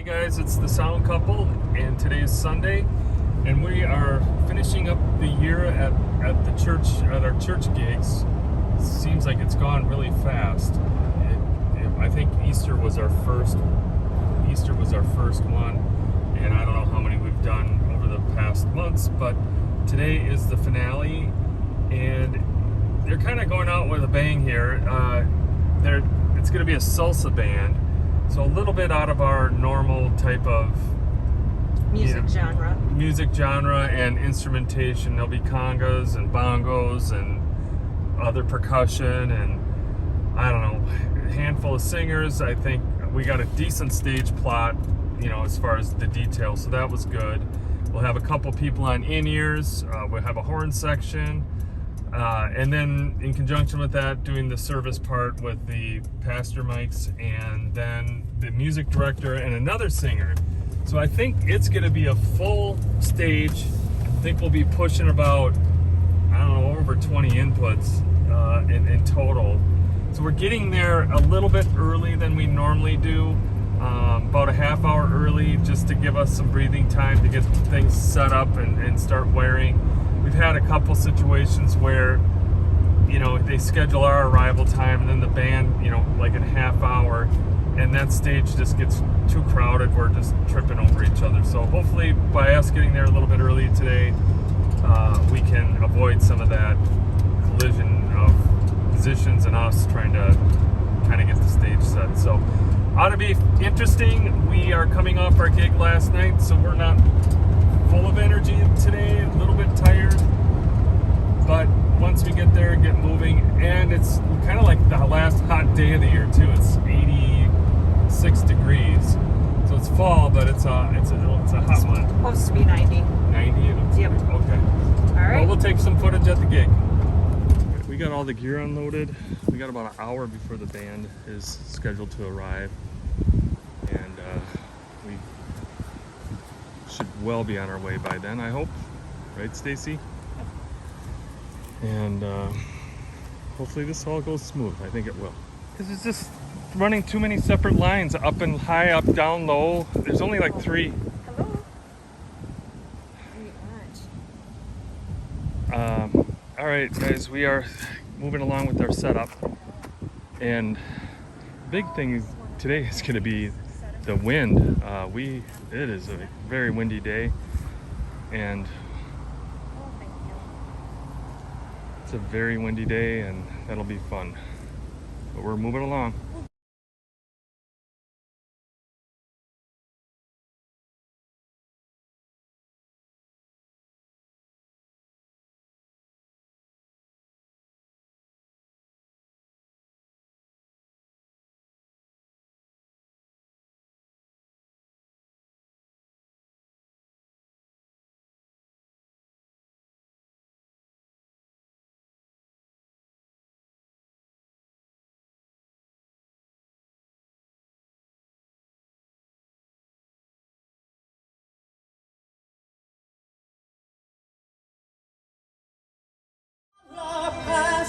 guys, it's the Sound Couple, and today is Sunday, and we are finishing up the year at the church, at our church gigs. It seems like it's gone really fast. I think Easter was our first one, and I don't know how many we've done over the past months, but today is the finale, and they're kind of going out with a bang here. It's going to be a salsa band. So a little bit out of our normal type of music genre and instrumentation. There'll be congas and bongos and other percussion and I don't know, a handful of singers. I think we got a decent stage plot, as far as the details. So that was good. We'll have a couple people on in-ears. We'll have a horn section. And then in conjunction with that, doing the service part with the pastor mics, and then the music director and another singer. So I think it's going to be a full stage. I think we'll be pushing about, over 20 inputs in total. So we're getting there a little bit early than we normally do, about a half hour early, just to give us some breathing time to get things set up and start wearing. We've had a couple situations where, they schedule our arrival time and then the band, like in a half hour, and that stage just gets too crowded. We're just tripping over each other. So hopefully by us getting there a little bit early today, we can avoid some of that collision of musicians and us trying to kind of get the stage set. So ought to be interesting. We are coming off our gig last night, so we're not full of energy today, a little bit tired, but once we get there, get moving, and it's kind of like the last hot day of the year too. It's 86 degrees, so it's fall, but it's a hot one. Supposed to be 90. 90? Yep. Okay. All right. Well, we'll take some footage at the gig. We got all the gear unloaded. We got about an hour before the band is scheduled to arrive, and we should well be on our way by then, I hope. Right, Stacy? And hopefully this all goes smooth. I think it will. Because it's just running too many separate lines, up and high, up, down, low. There's only like 3. Hello. All right, guys, we are moving along with our setup. And the big thing today is going to be the wind. It is a very windy day, and it's a very windy day, and that'll be fun. But we're moving along.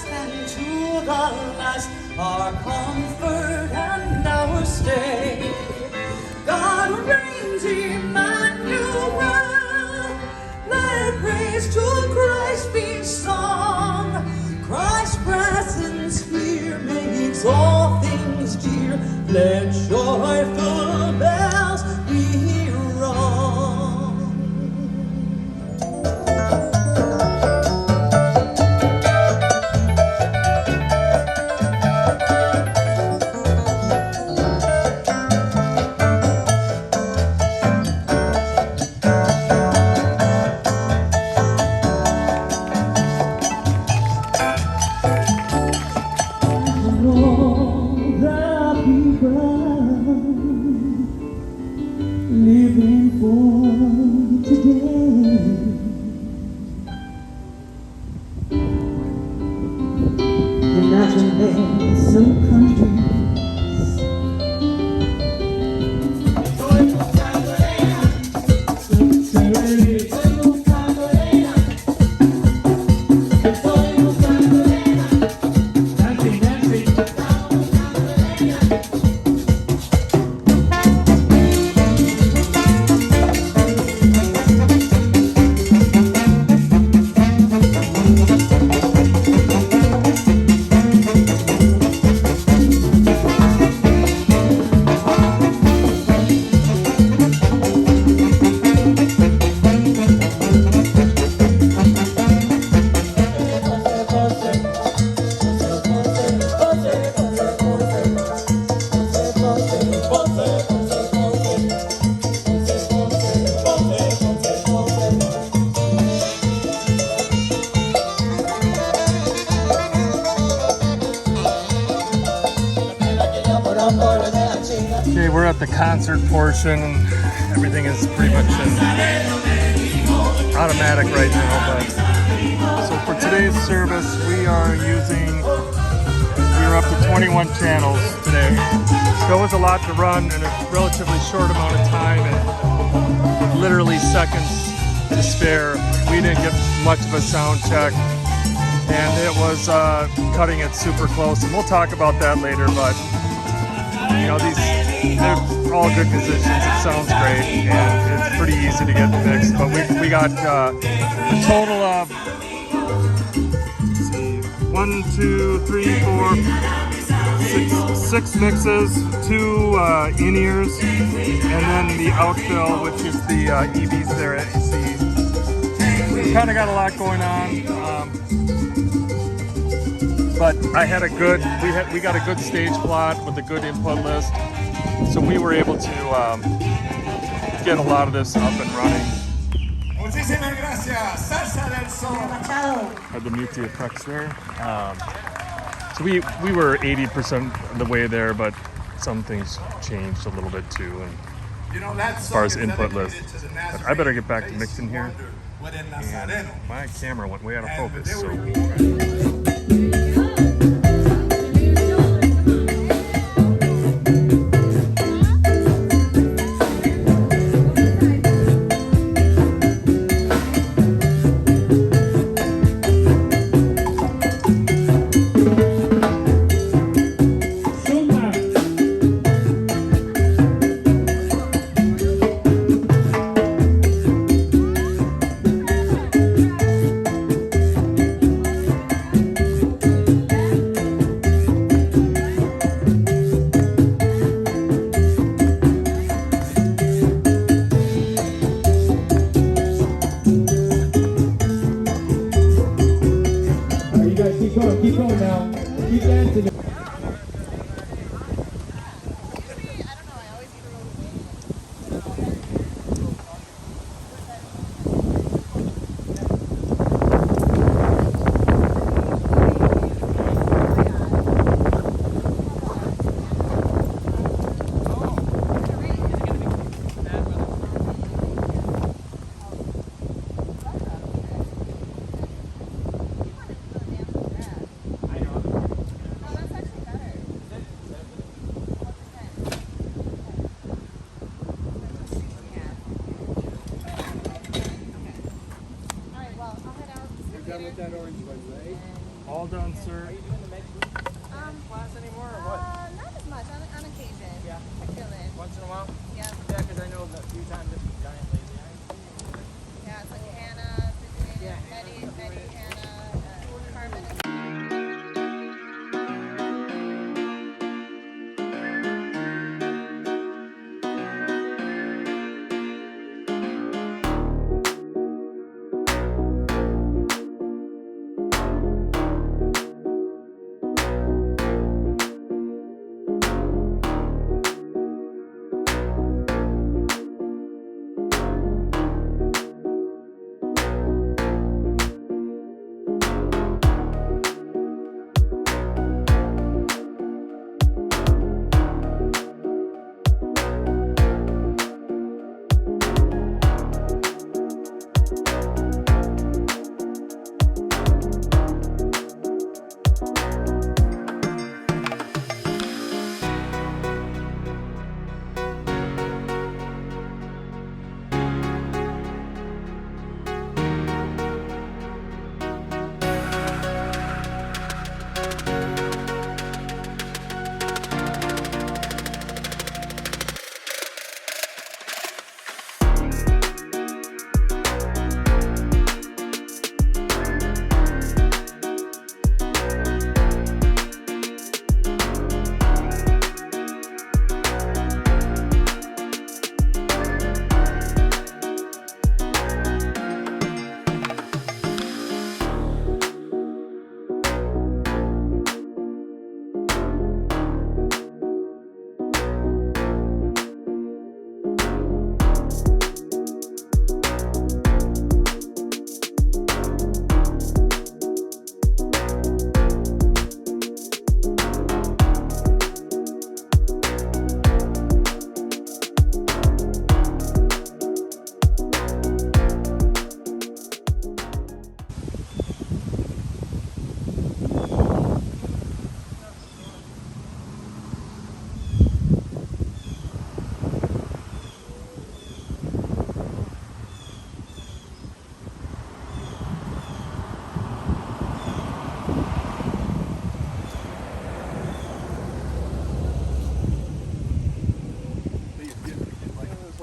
And to the last, our comfort and our stay. God reigns, Emmanuel. Let praise to Christ be sung. Christ's presence here makes all things dear. Let joyful bells be rung. All the people concert portion, and everything is pretty much in automatic right now. But so for today's service, we are up to 21 channels today. That was a lot to run in a relatively short amount of time, and with literally seconds to spare. We didn't get much of a sound check, and it was cutting it super close, and we'll talk about that later. But you know, they're all good musicians. It sounds great, and it's pretty easy to get mixed. But we got a total of, let's see, 1, 2, 3, 4, 6 mixes, 2 in-ears, and then the outfill, which is the EVs there at AC. We kind of got a lot going on, but we got a good stage plot with a good input list, so we were able to get a lot of this up and running. Had the mute the effects there. So we were 80% of the way there, but some things changed a little bit too, and as far as input list. But I better get back to mixing here. And my camera went way out of focus, so. Keep going now. Keep dancing. With that orange one, right? All done, sir. Are you doing the mix class anymore or what? Not as much, on occasion. Yeah. I feel it. Once in a while? Yeah. Yeah, because I know the few times it's giant lazy eyes. Yeah, it's like Hannah, Betty, Hannah, Carmen.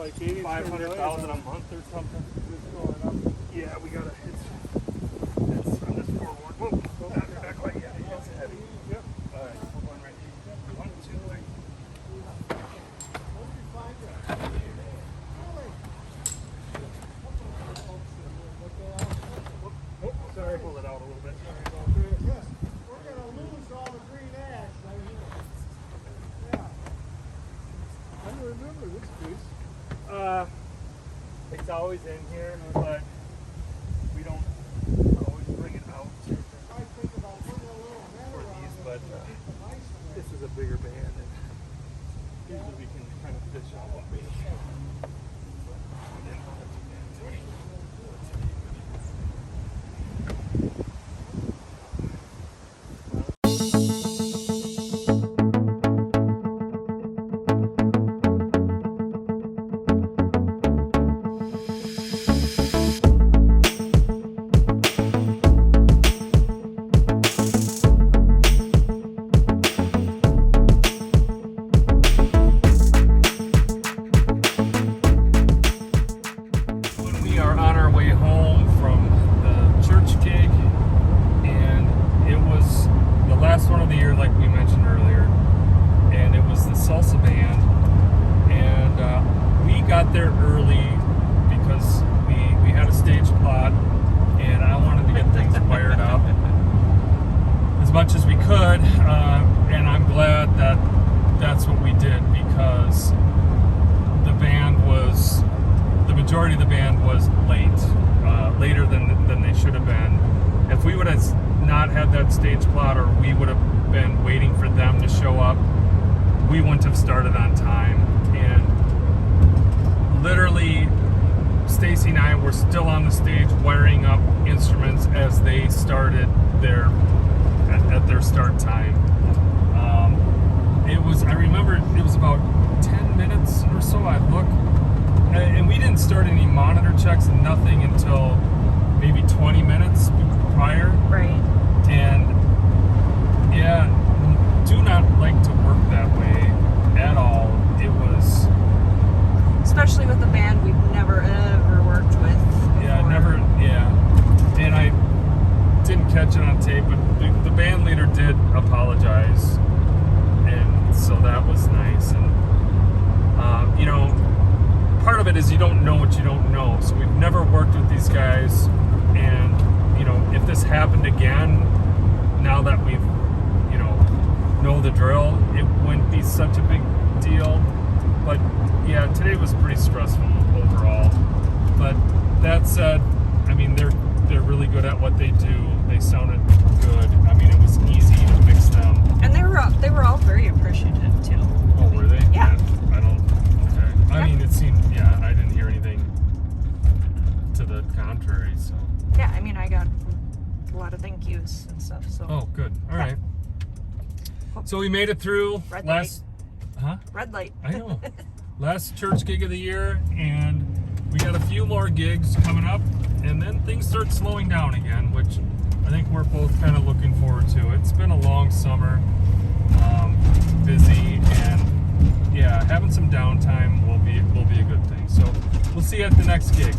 like 80 500,000 a month or something. Yeah, we gotta. It's on this forward. Whoa, not quite yet. It's heavy. Yep. All right, we're going right here. 1, 2, 3. Oh, sorry. Pull it out a little bit. Yes, we're gonna lose all the green ash right here. Yeah. I remember this piece. It's always in here, but we don't always bring it out I think about putting a little net for around these, it. but this is a bigger band, and usually we can kind of fish out what we there early because we had a stage plot and I wanted to get things wired up as much as we could, and I'm glad that that's what we did, because the majority of the band was late, later than they should have been. If we would have not had that stage plot, or we would have been waiting for them to show up, we wouldn't have started on time. And literally, Stacy and I were still on the stage wiring up instruments as they started at their start time. I remember it was about 10 minutes or so. I looked, and we didn't start any monitor checks and nothing until maybe 20 minutes prior. Right. And yeah, do not like to work that way at all. It was, especially with a band we've never ever worked with before. And I didn't catch it on tape, but the band leader did apologize, and so that was nice. And part of it is you don't know what you don't know. So we've never worked with these guys, and if this happened again, now that we've know the drill, it wouldn't be such a big deal. But yeah, today was pretty stressful overall. But that said, I mean, they're really good at what they do. They sounded good. I mean, it was easy to mix them. And they were all very appreciative too. Oh, were they? Yeah. I don't. Okay. I mean, it seemed. Yeah, I didn't hear anything to the contrary. So. Yeah, I mean, I got a lot of thank yous and stuff. So. Oh, good. All right. So we made it through Red last. Huh? Red light. I know. Last church gig of the year, and we got a few more gigs coming up, and then things start slowing down again, which I think we're both kind of looking forward to. It's been a long summer, busy, and yeah, having some downtime will be a good thing. So we'll see you at the next gig.